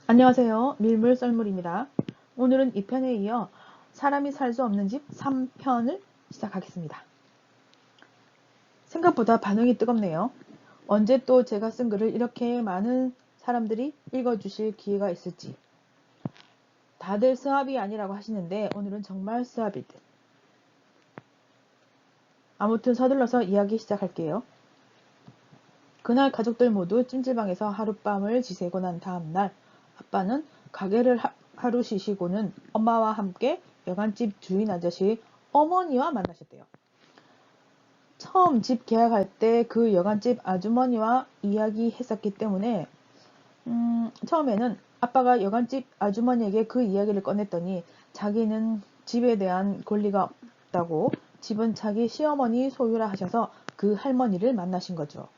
안녕하세요. 밀물썰물입니다. 오늘은 2편에 이어 사람이 살 수 없는 집 3편을 시작하겠습니다. 생각보다 반응이 뜨겁네요. 언제 또 제가 쓴 글을 이렇게 많은 사람들이 읽어주실 기회가 있을지. 다들 스왑이 아니라고 하시는데 오늘은 정말 스왑일 듯. 아무튼 서둘러서 이야기 시작할게요. 그날 가족들 모두 찜질방에서 하룻밤을 지새고 난 다음날 아빠는 가게를 하루 쉬시고는 엄마와 함께 여간집 주인 아저씨 어머니와 만나셨대요. 처음 집 계약할 때 그 여간집 아주머니와 이야기했었기 때문에 처음에는 아빠가 여간집 아주머니에게 그 이야기를 꺼냈더니 자기는 집에 대한 권리가 없다고 집은 자기 시어머니 소유라 하셔서 그 할머니를 만나신 거죠.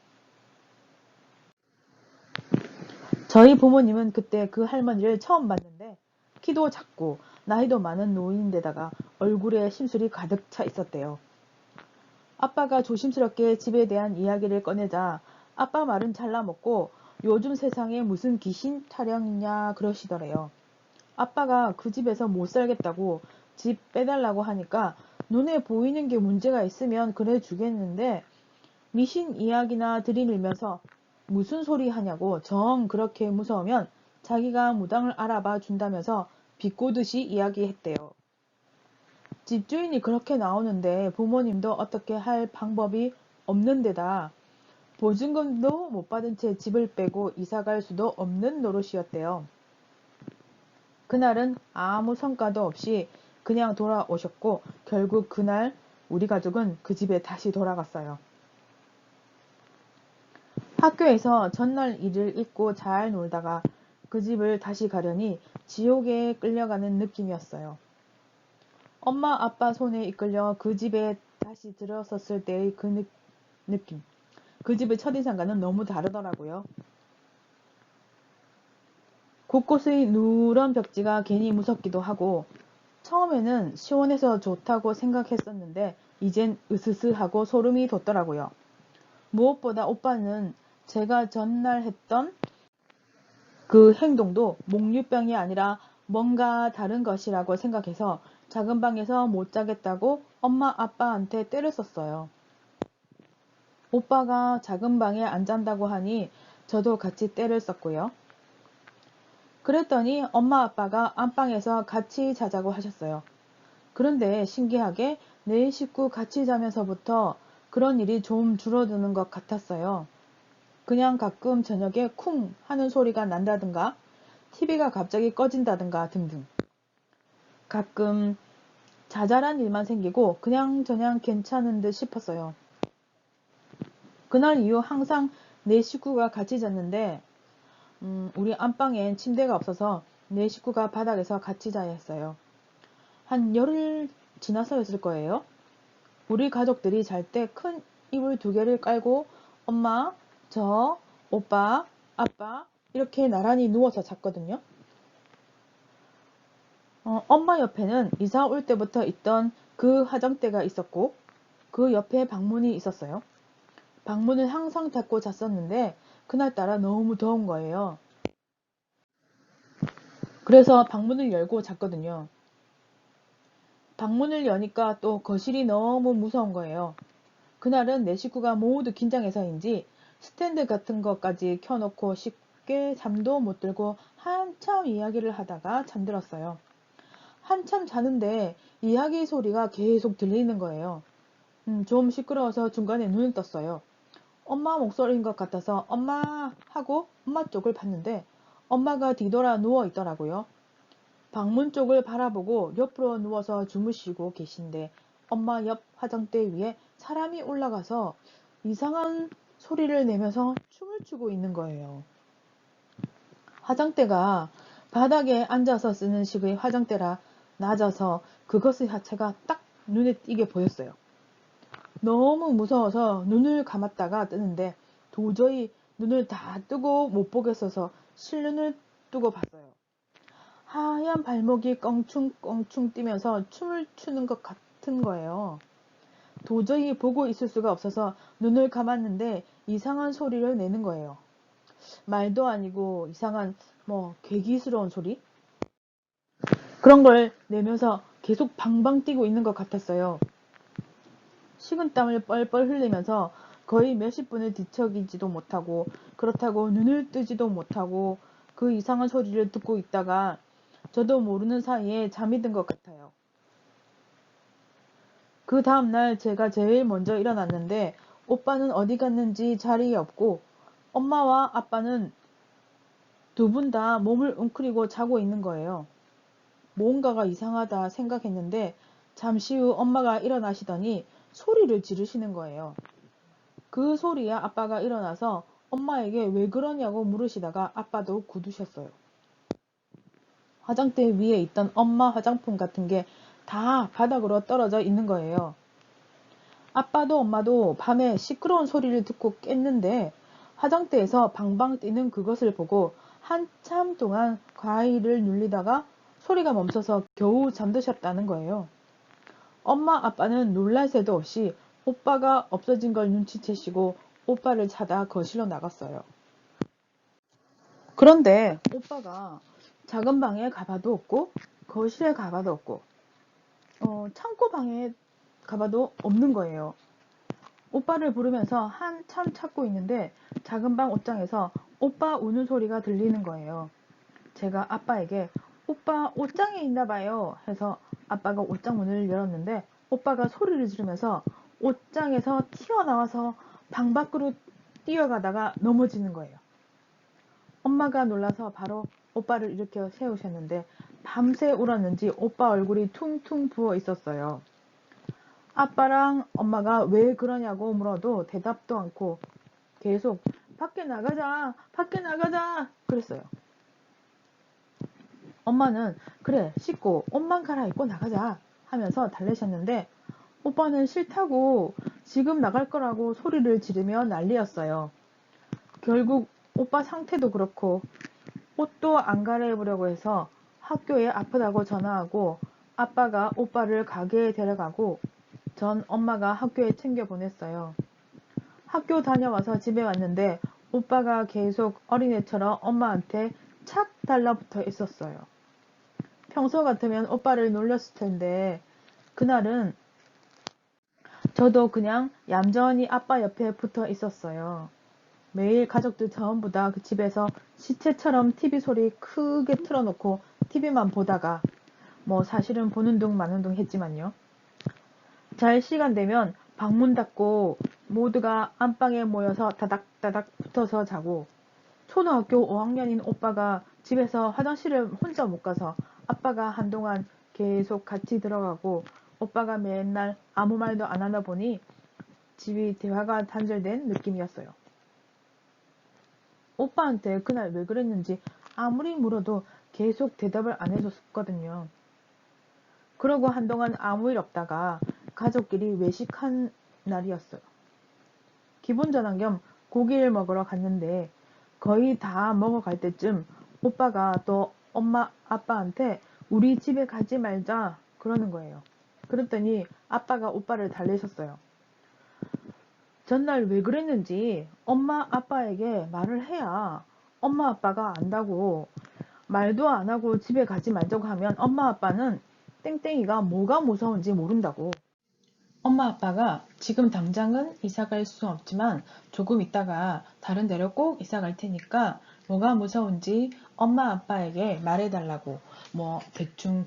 저희 부모님은 그때 그 할머니를 처음 봤는데 키도 작고 나이도 많은 노인인데다가 얼굴에 심술이 가득 차 있었대요. 아빠가 조심스럽게 집에 대한 이야기를 꺼내자 아빠 말은 잘라먹고 요즘 세상에 무슨 귀신 타령이냐 그러시더래요. 아빠가 그 집에서 못 살겠다고 집 빼달라고 하니까 눈에 보이는 게 문제가 있으면 그래 주겠는데 미신 이야기나 들이밀면서 무슨 소리 하냐고 정 그렇게 무서우면 자기가 무당을 알아봐 준다면서 비꼬듯이 이야기했대요. 집주인이 그렇게 나오는데 부모님도 어떻게 할 방법이 없는 데다 보증금도 못 받은 채 집을 빼고 이사갈 수도 없는 노릇이었대요. 그날은 아무 성과도 없이 그냥 돌아오셨고 결국 그날 우리 가족은 그 집에 다시 돌아갔어요. 학교에서 전날 일을 잊고 잘 놀다가 그 집을 다시 가려니 지옥에 끌려가는 느낌이었어요. 엄마 아빠 손에 이끌려 그 집에 다시 들어섰을 때의 그 느낌. 그 집의 첫인상과는 너무 다르더라고요. 곳곳의 누런 벽지가 괜히 무섭기도 하고 처음에는 시원해서 좋다고 생각했었는데 이젠 으스스하고 소름이 돋더라고요. 무엇보다 오빠는 제가 전날 했던 그 행동도 목류병이 아니라 뭔가 다른 것이라고 생각해서 작은 방에서 못 자겠다고 엄마 아빠한테 때를 썼어요. 오빠가 작은 방에 안 잔다고 하니 저도 같이 때를 썼고요. 그랬더니 엄마 아빠가 안방에서 같이 자자고 하셨어요. 그런데 신기하게 네 식구 같이 자면서부터 그런 일이 좀 줄어드는 것 같았어요. 그냥 가끔 저녁에 쿵 하는 소리가 난다든가 TV가 갑자기 꺼진다든가 등등. 가끔 자잘한 일만 생기고 그냥저냥 괜찮은 듯 싶었어요. 그날 이후 항상 네 식구가 같이 잤는데 우리 안방엔 침대가 없어서 네 식구가 바닥에서 같이 자야 했어요. 한 열흘 지나서였을 거예요. 우리 가족들이 잘 때 큰 이불 2개를 깔고 엄마, 저, 오빠, 아빠 이렇게 나란히 누워서 잤거든요. 엄마 옆에는 이사 올 때부터 있던 그 화장대가 있었고 그 옆에 방문이 있었어요. 방문을 항상 닫고 잤었는데 그날따라 너무 더운 거예요. 그래서 방문을 열고 잤거든요. 방문을 여니까 또 거실이 너무 무서운 거예요. 그날은 내 식구가 모두 긴장해서인지 스탠드 같은 것까지 켜놓고 쉽게 잠도 못 들고 한참 이야기를 하다가 잠들었어요. 한참 자는데 이야기 소리가 계속 들리는 거예요. 좀 시끄러워서 중간에 눈을 떴어요. 엄마 목소리인 것 같아서 엄마 하고 엄마 쪽을 봤는데 엄마가 뒤돌아 누워 있더라고요. 방문 쪽을 바라보고 옆으로 누워서 주무시고 계신데 엄마 옆 화장대 위에 사람이 올라가서 이상한 소리를 내면서 춤을 추고 있는 거예요. 화장대가 바닥에 앉아서 쓰는 식의 화장대라 낮아서 그것의 하체가 딱 눈에 띄게 보였어요. 너무 무서워서 눈을 감았다가 뜨는데 도저히 눈을 다 뜨고 못 보겠어서 실눈을 뜨고 봤어요. 하얀 발목이 껑충껑충 뛰면서 춤을 추는 것 같은 거예요. 도저히 보고 있을 수가 없어서 눈을 감았는데 이상한 소리를 내는 거예요. 말도 아니고 이상한 괴기스러운 소리? 그런 걸 내면서 계속 방방 뛰고 있는 것 같았어요. 식은땀을 뻘뻘 흘리면서 거의 몇십 분을 뒤척이지도 못하고 그렇다고 눈을 뜨지도 못하고 그 이상한 소리를 듣고 있다가 저도 모르는 사이에 잠이 든 것 같아요. 그 다음날 제가 제일 먼저 일어났는데 오빠는 어디 갔는지 자리에 없고 엄마와 아빠는 두 분 다 몸을 웅크리고 자고 있는 거예요. 뭔가가 이상하다 생각했는데 잠시 후 엄마가 일어나시더니 소리를 지르시는 거예요. 그 소리에 아빠가 일어나서 엄마에게 왜 그러냐고 물으시다가 아빠도 굳으셨어요. 화장대 위에 있던 엄마 화장품 같은 게 다 바닥으로 떨어져 있는 거예요. 아빠도 엄마도 밤에 시끄러운 소리를 듣고 깼는데 화장대에서 방방 뛰는 그것을 보고 한참 동안 과일을 눌리다가 소리가 멈춰서 겨우 잠드셨다는 거예요. 엄마 아빠는 놀랄 새도 없이 오빠가 없어진 걸 눈치채시고 오빠를 찾아 거실로 나갔어요. 그런데 오빠가 작은 방에 가봐도 없고 거실에 가봐도 없고 창고 방에 가봐도 없는 거예요. 오빠를 부르면서 한참 찾고 있는데 작은 방 옷장에서 오빠 우는 소리가 들리는 거예요. 제가 아빠에게 오빠 옷장에 있나 봐요 해서 아빠가 옷장 문을 열었는데 오빠가 소리를 지르면서 옷장에서 튀어나와서 방 밖으로 뛰어가다가 넘어지는 거예요. 엄마가 놀라서 바로 오빠를 일으켜 세우셨는데 밤새 울었는지 오빠 얼굴이 퉁퉁 부어 있었어요. 아빠랑 엄마가 왜 그러냐고 물어도 대답도 않고 계속 밖에 나가자, 밖에 나가자 그랬어요. 엄마는 그래 씻고 옷만 갈아입고 나가자 하면서 달래셨는데 오빠는 싫다고 지금 나갈 거라고 소리를 지르며 난리였어요. 결국 오빠 상태도 그렇고 옷도 안 갈아입으려고 해서 학교에 아프다고 전화하고 아빠가 오빠를 가게에 데려가고 전 엄마가 학교에 챙겨 보냈어요. 학교 다녀와서 집에 왔는데 오빠가 계속 어린애처럼 엄마한테 착 달라붙어 있었어요. 평소 같으면 오빠를 놀렸을 텐데 그날은 저도 그냥 얌전히 아빠 옆에 붙어 있었어요. 매일 가족들 전부 다 그 집에서 시체처럼 TV 소리 크게 틀어놓고 TV만 보다가 사실은 보는 둥 마는 둥 했지만요. 잘 시간 되면 방문 닫고 모두가 안방에 모여서 다닥다닥 붙어서 자고 초등학교 5학년인 오빠가 집에서 화장실을 혼자 못 가서 아빠가 한동안 계속 같이 들어가고 오빠가 맨날 아무 말도 안 하다 보니 집이 대화가 단절된 느낌이었어요. 오빠한테 그날 왜 그랬는지 아무리 물어도 계속 대답을 안 해줬거든요. 그러고 한동안 아무 일 없다가 가족끼리 외식한 날이었어요. 기분 전환 겸 고기를 먹으러 갔는데 거의 다 먹어갈 때쯤 오빠가 또 엄마 아빠한테 우리 집에 가지 말자 그러는 거예요. 그랬더니 아빠가 오빠를 달래셨어요. 전날 왜 그랬는지 엄마 아빠에게 말을 해야 엄마 아빠가 안다고. 말도 안 하고 집에 가지 말자고 하면 엄마 아빠는 땡땡이가 뭐가 무서운지 모른다고. 엄마 아빠가 지금 당장은 이사 갈 수 없지만 조금 있다가 다른 데로 꼭 이사 갈 테니까 뭐가 무서운지 엄마 아빠에게 말해달라고 대충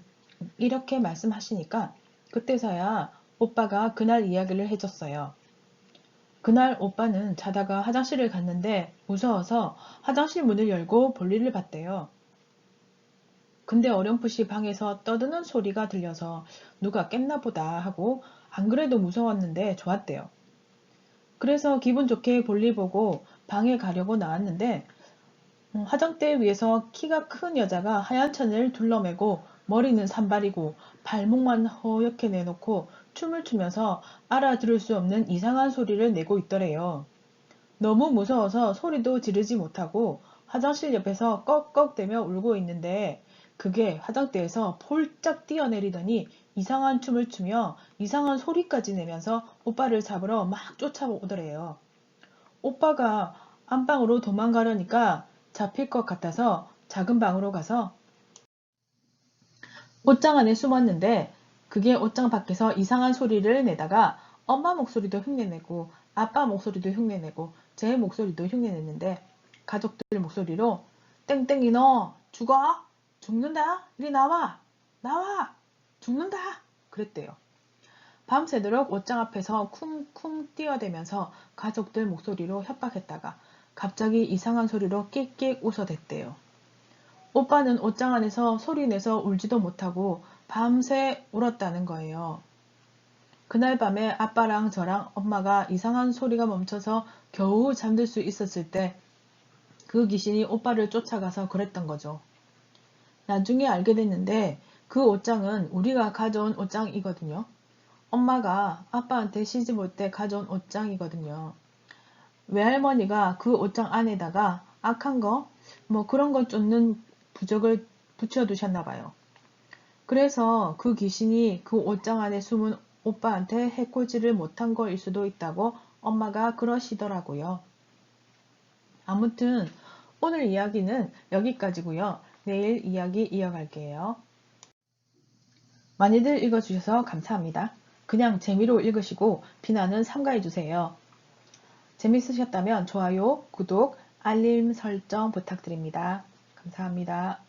이렇게 말씀하시니까 그때서야 오빠가 그날 이야기를 해줬어요. 그날 오빠는 자다가 화장실을 갔는데 무서워서 화장실 문을 열고 볼일을 봤대요. 근데 어렴풋이 방에서 떠드는 소리가 들려서 누가 깼나 보다 하고 안 그래도 무서웠는데 좋았대요. 그래서 기분 좋게 볼일 보고 방에 가려고 나왔는데 화장대 위에서 키가 큰 여자가 하얀 천을 둘러매고 머리는 산발이고 발목만 허옇게 내놓고 춤을 추면서 알아들을 수 없는 이상한 소리를 내고 있더래요. 너무 무서워서 소리도 지르지 못하고 화장실 옆에서 꺽꺽대며 울고 있는데 그게 화장대에서 폴짝 뛰어내리더니 이상한 춤을 추며 이상한 소리까지 내면서 오빠를 잡으러 막 쫓아오더래요. 오빠가 안방으로 도망가려니까 잡힐 것 같아서 작은 방으로 가서 옷장 안에 숨었는데 그게 옷장 밖에서 이상한 소리를 내다가 엄마 목소리도 흉내내고 아빠 목소리도 흉내내고 제 목소리도 흉내냈는데 가족들 목소리로 땡땡이 너 죽어? 죽는다? 이리 나와! 나와! 죽는다! 그랬대요. 밤새도록 옷장 앞에서 쿵쿵 뛰어대면서 가족들 목소리로 협박했다가 갑자기 이상한 소리로 끽끽 웃어댔대요. 오빠는 옷장 안에서 소리내서 울지도 못하고 밤새 울었다는 거예요. 그날 밤에 아빠랑 저랑 엄마가 이상한 소리가 멈춰서 겨우 잠들 수 있었을 때 그 귀신이 오빠를 쫓아가서 그랬던 거죠. 나중에 알게 됐는데 그 옷장은 우리가 가져온 옷장이거든요. 엄마가 아빠한테 시집 올 때 가져온 옷장이거든요. 외할머니가 그 옷장 안에다가 악한 거, 뭐 그런 거 쫓는 부적을 붙여두셨나 봐요. 그래서 그 귀신이 그 옷장 안에 숨은 오빠한테 해코지를 못한 거일 수도 있다고 엄마가 그러시더라고요. 아무튼 오늘 이야기는 여기까지고요. 내일 이야기 이어갈게요. 많이들 읽어주셔서 감사합니다. 그냥 재미로 읽으시고 비난은 삼가해주세요. 재밌으셨다면 좋아요, 구독, 알림 설정 부탁드립니다. 감사합니다.